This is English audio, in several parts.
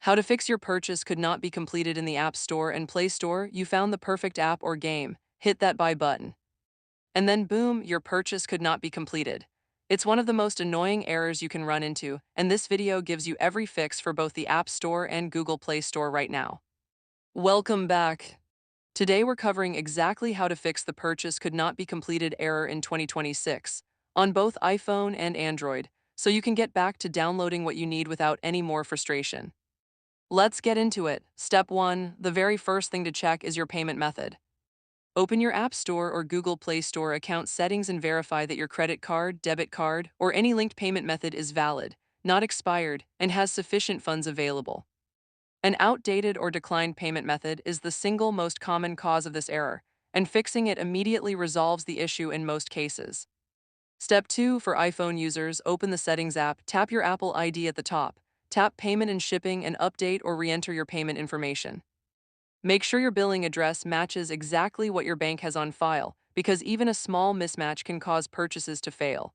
How to fix your purchase could not be completed in the App Store and Play Store. You found the perfect app or game, hit that buy button. And then boom, your purchase could not be completed. It's one of the most annoying errors you can run into, and this video gives you every fix for both the App Store and Google Play Store right now. Welcome back. Today we're covering exactly how to fix the purchase could not be completed error in 2026 on both iPhone and Android, so you can get back to downloading what you need without any more frustration. Let's get into it. Step 1. The very first thing to check is your payment method. Open your App Store or Google Play Store account settings and verify that your credit card, debit card, or any linked payment method is valid, not expired, and has sufficient funds available. An outdated or declined payment method is the single most common cause of this error, and fixing it immediately resolves the issue in most cases. Step 2. For iPhone users, open the Settings app, tap your Apple ID at the top, tap Payment and Shipping, and update or re-enter your payment information. Make sure your billing address matches exactly what your bank has on file, because even a small mismatch can cause purchases to fail.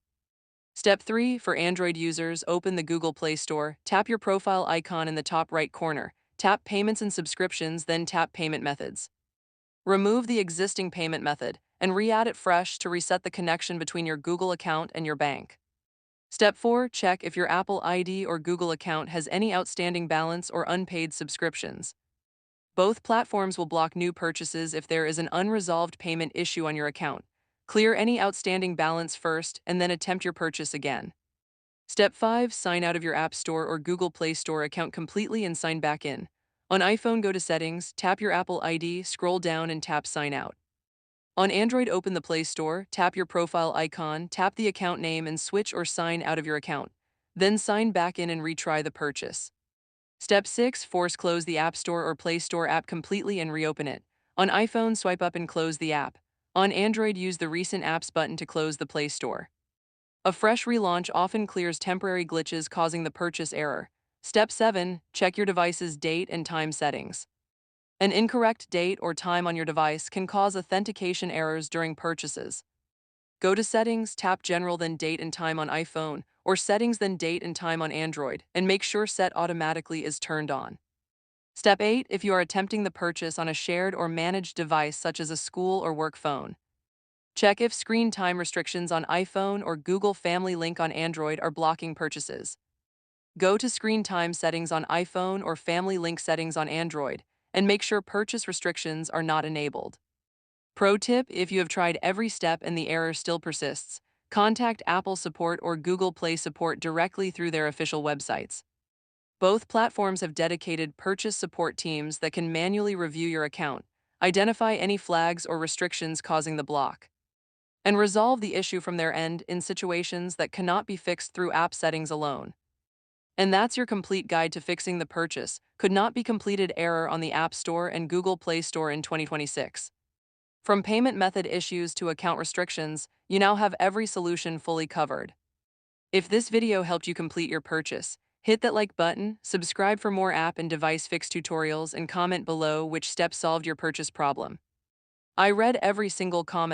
Step 3. For Android users, open the Google Play Store, tap your profile icon in the top right corner, tap Payments and Subscriptions, then tap Payment Methods. Remove the existing payment method and re-add it fresh to reset the connection between your Google account and your bank. Step 4. Check if your Apple ID or Google account has any outstanding balance or unpaid subscriptions. Both platforms will block new purchases if there is an unresolved payment issue on your account. Clear any outstanding balance first and then attempt your purchase again. Step 5. Sign out of your App Store or Google Play Store account completely and sign back in. On iPhone, go to Settings, tap your Apple ID, scroll down and tap Sign Out. On Android, open the Play Store, tap your profile icon, tap the account name and switch or sign out of your account. Then sign back in and retry the purchase. Step 6. Close the App Store or Play Store app completely and reopen it. On iPhone, swipe up and close the app. On Android, use the Recent Apps button to close the Play Store. A fresh relaunch often clears temporary glitches causing the purchase error. Step 7. Check your device's date and time settings. An incorrect date or time on your device can cause authentication errors during purchases. Go to Settings, tap General, then Date and Time on iPhone, or Settings, then Date and Time on Android, and make sure Set Automatically is turned on. Step 8. If you are attempting the purchase on a shared or managed device such as a school or work phone, check if screen time restrictions on iPhone or Google Family Link on Android are blocking purchases. Go to Screen Time Settings on iPhone or Family Link Settings on Android, and make sure purchase restrictions are not enabled. Pro tip: if you have tried every step and the error still persists, contact Apple support or Google Play support directly through their official websites. Both platforms have dedicated purchase support teams that can manually review your account, identify any flags or restrictions causing the block, and resolve the issue from their end in situations that cannot be fixed through app settings alone. And that's your complete guide to fixing the purchase could not be completed error on the App Store and Google Play Store in 2026. From payment method issues to account restrictions, you now have every solution fully covered. If this video helped you complete your purchase, hit that like button, subscribe for more app and device fix tutorials, and comment below which step solved your purchase problem. I read every single comment.